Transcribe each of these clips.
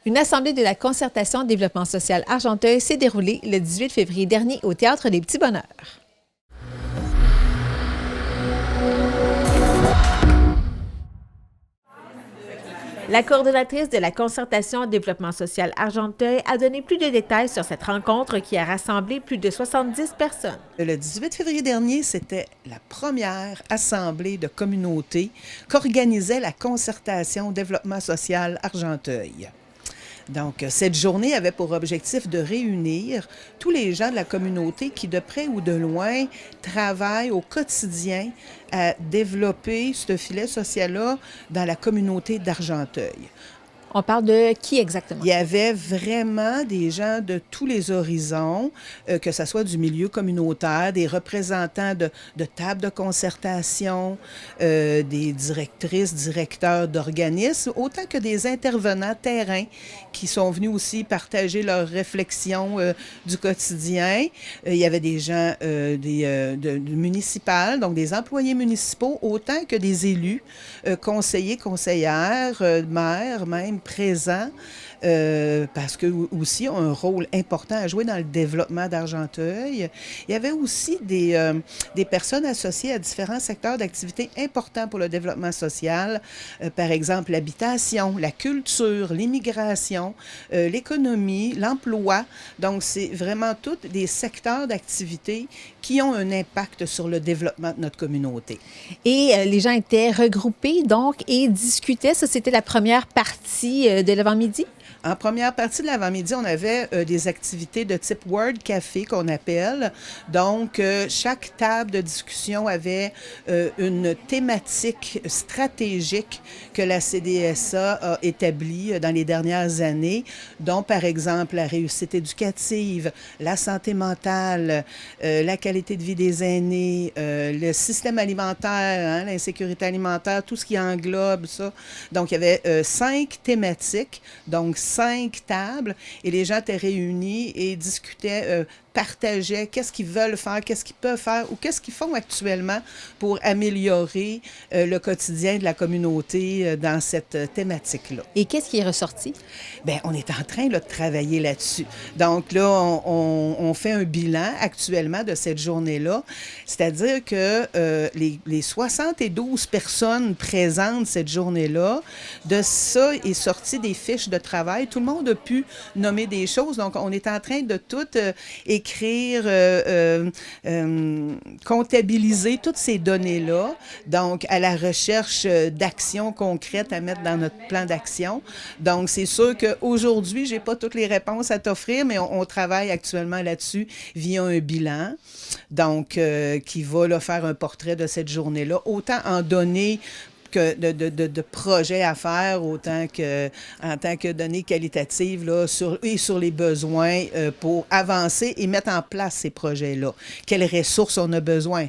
Une assemblée de la Concertation Développement social Argenteuil s'est déroulée le 18 février dernier au Théâtre des Petits Bonheurs. La coordonnatrice de la Concertation Développement social Argenteuil a donné plus de détails sur cette rencontre qui a rassemblé plus de 70 personnes. Le 18 février dernier, c'était la première assemblée de communauté qu'organisait la Concertation Développement social Argenteuil. Donc, cette journée avait pour objectif de réunir tous les gens de la communauté qui, de près ou de loin, travaillent au quotidien à développer ce filet social-là dans la communauté d'Argenteuil. On parle de qui exactement? Il y avait vraiment des gens de tous les horizons, que ce soit du milieu communautaire, des représentants de tables de concertation, des directrices, directeurs d'organismes, autant que des intervenants terrain qui sont venus aussi partager leurs réflexions du quotidien. Il y avait des gens municipales, donc des employés municipaux, autant que des élus, conseillers, conseillères, maires même, présents, parce qu'eux aussi ont un rôle important à jouer dans le développement d'Argenteuil. Il y avait aussi des personnes associées à différents secteurs d'activité importants pour le développement social, par exemple l'habitation, la culture, l'immigration, l'économie, l'emploi. Donc, c'est vraiment tous des secteurs d'activité qui ont un impact sur le développement de notre communauté. Et les gens étaient regroupés, donc, et discutaient. Ça, c'était la première partie de l'avant-midi? En première partie de l'avant-midi, on avait des activités de type Word Café qu'on appelle. Donc, chaque table de discussion avait une thématique stratégique que la CDSA a établie dans les dernières années, dont par exemple la réussite éducative, la santé mentale, la qualité de vie des aînés, le système alimentaire, l'insécurité alimentaire, tout ce qui englobe ça. Donc, il y avait 5 thématiques, donc 5 tables, et les gens étaient réunis et discutaient, partageaient qu'est-ce qu'ils veulent faire, qu'est-ce qu'ils peuvent faire ou qu'est-ce qu'ils font actuellement pour améliorer le quotidien de la communauté dans cette thématique-là. Et qu'est-ce qui est ressorti? Bien, on est en train là, de travailler là-dessus. Donc là, on fait un bilan actuellement de cette journée-là, c'est-à-dire que les 72 personnes présentes cette journée-là, de ça est sorti des fiches de travail. Tout le monde a pu nommer des choses. Donc, on est en train de tout écrire, comptabiliser toutes ces données-là, donc à la recherche d'actions concrètes à mettre dans notre plan d'action. Donc, c'est sûr qu'aujourd'hui, je n'ai pas toutes les réponses à t'offrir, mais on travaille actuellement là-dessus via un bilan, donc qui va là, faire un portrait de cette journée-là, autant en données que de projets à faire, autant en tant que données qualitatives là, sur les besoins pour avancer et mettre en place ces projets-là. Quelles ressources on a besoin?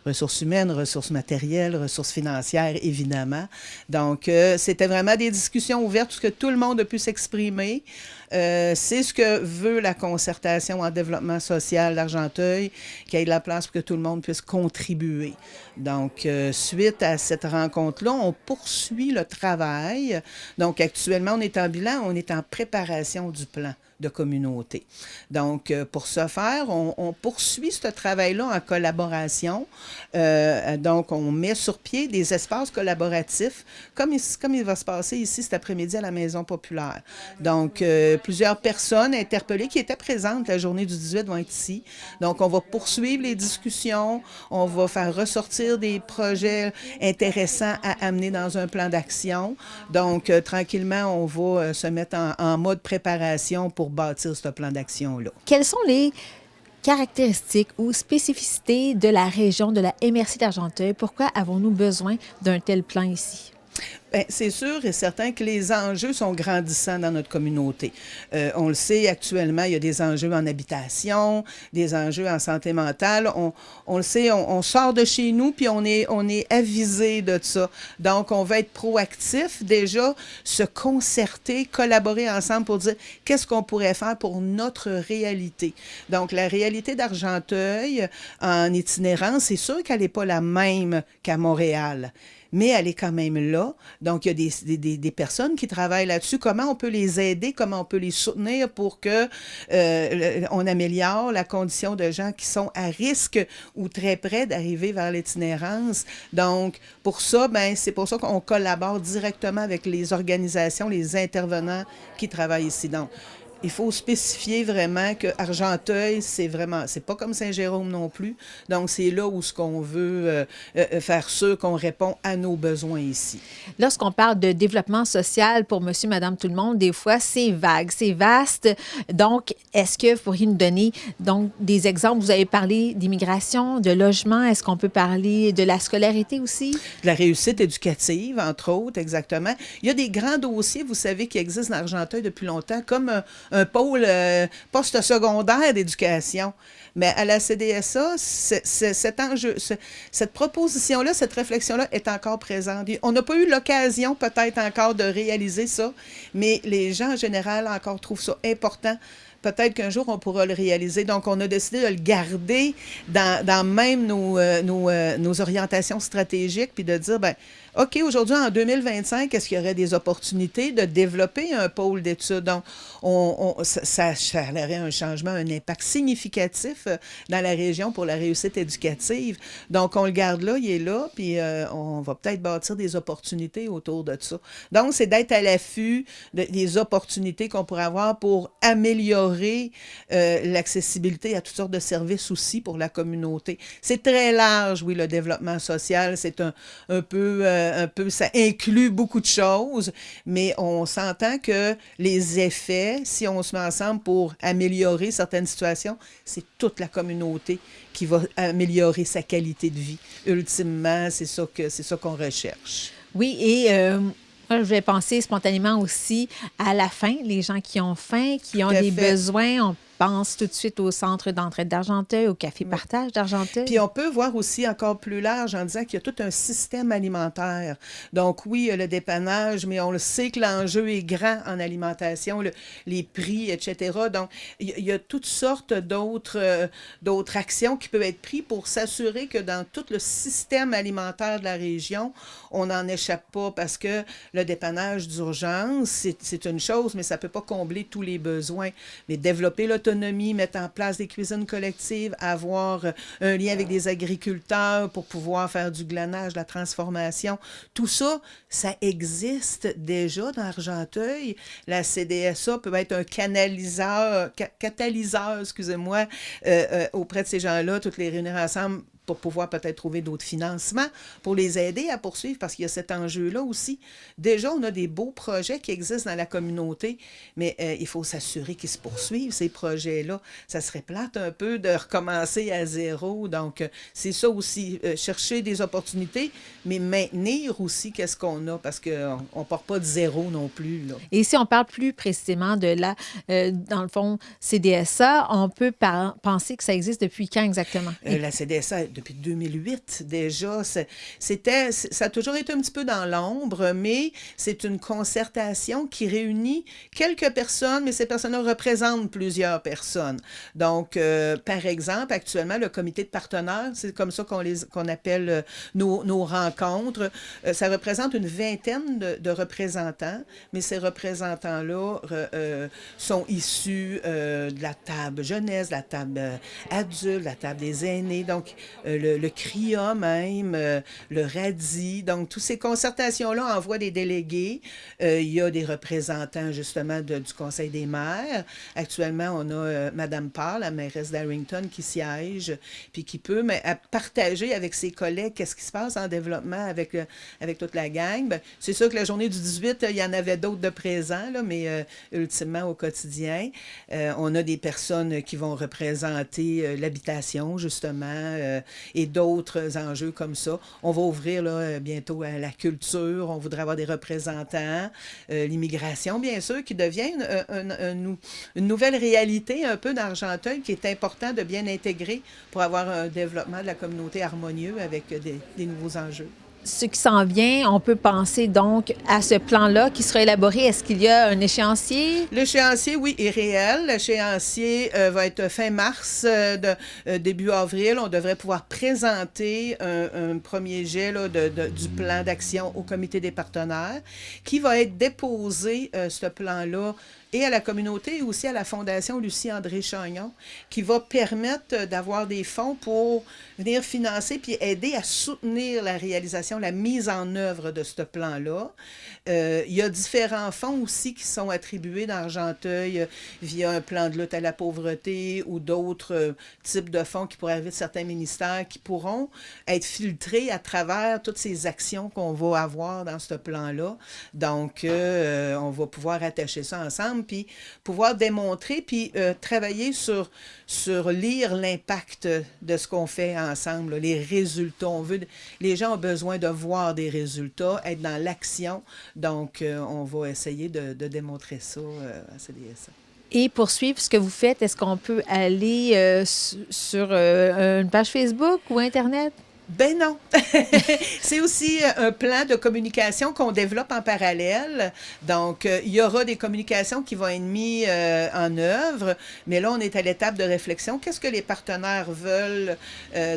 Ressources humaines, ressources matérielles, ressources financières, évidemment. Donc, c'était vraiment des discussions ouvertes où tout le monde a pu s'exprimer. C'est ce que veut la concertation en développement social d'Argenteuil, qu'il y ait de la place pour que tout le monde puisse contribuer. Donc, suite à cette rencontre-là, on poursuit le travail. Donc, actuellement, on est en bilan, on est en préparation du plan de communauté. Donc, pour ce faire, on poursuit ce travail-là en collaboration. Donc, on met sur pied des espaces collaboratifs, comme il va se passer ici cet après-midi à la Maison populaire. Donc, plusieurs personnes interpellées qui étaient présentes la journée du 18 vont être ici. Donc, on va poursuivre les discussions, on va faire ressortir des projets intéressants à amener dans un plan d'action. Donc, tranquillement, on va se mettre en mode préparation pour bâtir ce plan d'action-là. Quelles sont les caractéristiques ou spécificités de la région de la MRC d'Argenteuil? Pourquoi avons-nous besoin d'un tel plan ici? Bien, c'est sûr et certain que les enjeux sont grandissants dans notre communauté. On le sait, actuellement, il y a des enjeux en habitation, des enjeux en santé mentale. On le sait, on sort de chez nous, puis on est avisé de ça. Donc, on va être proactif, déjà, se concerter, collaborer ensemble pour dire qu'est-ce qu'on pourrait faire pour notre réalité. Donc, la réalité d'Argenteuil en itinérance, c'est sûr qu'elle n'est pas la même qu'à Montréal. mais elle est quand même là. Donc, il y a des personnes qui travaillent là-dessus. Comment on peut les aider, comment on peut les soutenir pour que on améliore la condition de gens qui sont à risque ou très près d'arriver vers l'itinérance. Donc, pour ça, ben, c'est pour ça qu'on collabore directement avec les organisations, les intervenants qui travaillent ici. Donc, il faut spécifier vraiment que Argenteuil, c'est pas comme Saint-Jérôme non plus. Donc, c'est là où ce qu'on veut faire sûr qu'on répond à nos besoins ici. Lorsqu'on parle de développement social pour monsieur, madame, tout le monde, des fois, c'est vague, c'est vaste. Donc, est-ce que vous pourriez nous donner donc, des exemples? Vous avez parlé d'immigration, de logement. Est-ce qu'on peut parler de la scolarité aussi? De la réussite éducative, entre autres, exactement. Il y a des grands dossiers, vous savez, qui existent dans Argenteuil depuis longtemps, comme un pôle post-secondaire d'éducation. Mais à la CDSA, cet enjeu, cette proposition-là, cette réflexion-là est encore présente. On n'a pas eu l'occasion peut-être encore de réaliser ça, mais les gens en général encore trouvent ça important. Peut-être qu'un jour, on pourra le réaliser. Donc, on a décidé de le garder dans même nos orientations stratégiques, puis de dire, ben OK, aujourd'hui, en 2025, est-ce qu'il y aurait des opportunités de développer un pôle d'études? Donc, ça aurait un changement, un impact significatif dans la région pour la réussite éducative. Donc, on le garde là, il est là, puis on va peut-être bâtir des opportunités autour de ça. Donc, c'est d'être à l'affût des opportunités qu'on pourrait avoir pour améliorer l'accessibilité à toutes sortes de services aussi pour la communauté. C'est très large, oui, le développement social, c'est un peu, ça inclut beaucoup de choses, mais on s'entend que les effets, si on se met ensemble pour améliorer certaines situations, c'est toute la communauté qui va améliorer sa qualité de vie. Ultimement, c'est ça qu'on recherche. Oui, et moi, je vais penser spontanément aussi à la faim, les gens qui ont faim, qui ont des besoins. On pense tout de suite au centre d'entraide d'Argenteuil, au café partage d'Argenteuil. Puis on peut voir aussi encore plus large en disant qu'il y a tout un système alimentaire. Donc oui, il y a le dépannage, mais on le sait que l'enjeu est grand en alimentation, les prix, etc. Donc il y a toutes sortes d'autres actions qui peuvent être prises pour s'assurer que dans tout le système alimentaire de la région, on n'en échappe pas parce que le dépannage d'urgence, c'est une chose, mais ça ne peut pas combler tous les besoins. Mais développer l'autonomie, mettre en place des cuisines collectives, avoir un lien avec des agriculteurs pour pouvoir faire du glanage, de la transformation, tout ça, ça existe déjà dans Argenteuil. La CDSA peut être un catalyseur, excusez-moi, auprès de ces gens-là, toutes les réunir ensemble pour pouvoir peut-être trouver d'autres financements, pour les aider à poursuivre, parce qu'il y a cet enjeu-là aussi. Déjà, on a des beaux projets qui existent dans la communauté, mais il faut s'assurer qu'ils se poursuivent, ces projets-là. Ça serait plate un peu de recommencer à zéro. Donc, c'est ça aussi, chercher des opportunités, mais maintenir aussi qu'est-ce qu'on a, parce qu'on ne part pas de zéro non plus, là. Et si on parle plus précisément de la, dans le fond, CDSA, on peut penser que ça existe depuis quand exactement? La CDSA, depuis 2008 déjà, ça a toujours été un petit peu dans l'ombre, mais c'est une concertation qui réunit quelques personnes, mais ces personnes-là représentent plusieurs personnes. Donc, par exemple, actuellement, le comité de partenaires, c'est comme ça qu'on appelle nos rencontres, ça représente une vingtaine de représentants, mais ces représentants-là sont issus de la table jeunesse, de la table adulte, de la table des aînés, donc le CRIA même, le RADI. Donc, toutes ces concertations-là envoient des délégués. Il y a des représentants, justement, du Conseil des maires. Actuellement, on a Mme Parr, la mairesse d'Arrington, qui siège, puis qui peut partager avec ses collègues qu'est-ce qui se passe en développement avec toute la gang. Ben, c'est sûr que la journée du 18, il y en avait d'autres de présents, là, mais ultimement, au quotidien, on a des personnes qui vont représenter l'habitation, justement, et d'autres enjeux comme ça. On va ouvrir là, bientôt à la culture, on voudrait avoir des représentants, l'immigration, bien sûr, qui devient une nouvelle réalité un peu d'Argenteuil qui est important de bien intégrer pour avoir un développement de la communauté harmonieux avec des nouveaux enjeux. ce qui s'en vient, on peut penser donc à ce plan-là qui sera élaboré. Est-ce qu'il y a un échéancier? L'échéancier, oui, est réel. L'échéancier va être fin mars, début avril. On devrait pouvoir présenter un premier jet là, du plan d'action au comité des partenaires qui va être déposé, ce plan-là, et à la communauté et aussi à la Fondation Lucie-André Chagnon, qui va permettre d'avoir des fonds pour venir financer puis aider à soutenir la réalisation, la mise en œuvre de ce plan-là. Il y a différents fonds aussi qui sont attribués dans Argenteuil via un plan de lutte à la pauvreté ou d'autres types de fonds qui pourraient arriver de certains ministères qui pourront être filtrés à travers toutes ces actions qu'on va avoir dans ce plan-là. Donc, on va pouvoir attacher ça ensemble puis pouvoir démontrer, puis travailler sur lire l'impact de ce qu'on fait ensemble, là, les résultats. Les gens ont besoin de voir des résultats, être dans l'action. Donc, on va essayer de démontrer ça à CDSA. Et pour suivre ce que vous faites, est-ce qu'on peut aller sur une page Facebook ou Internet? Ben non. C'est aussi un plan de communication qu'on développe en parallèle. Donc, il y aura des communications qui vont être mises en œuvre, mais là, on est à l'étape de réflexion. Qu'est-ce que les partenaires veulent?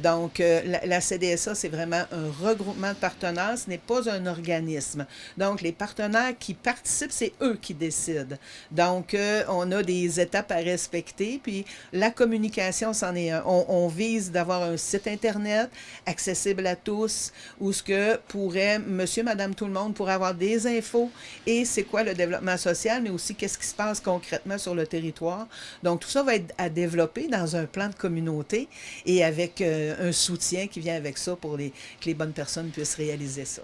Donc, la CDSA, c'est vraiment un regroupement de partenaires, ce n'est pas un organisme. Donc, les partenaires qui participent, c'est eux qui décident. Donc, on a des étapes à respecter, puis la communication, c'en est un. On vise d'avoir un site Internet accessible à tous, où ce que pourrait, monsieur, madame, tout le monde pourrait avoir des infos et c'est quoi le développement social, mais aussi qu'est-ce qui se passe concrètement sur le territoire. Donc, tout ça va être à développer dans un plan de communauté et avec un soutien qui vient avec ça pour que les bonnes personnes puissent réaliser ça.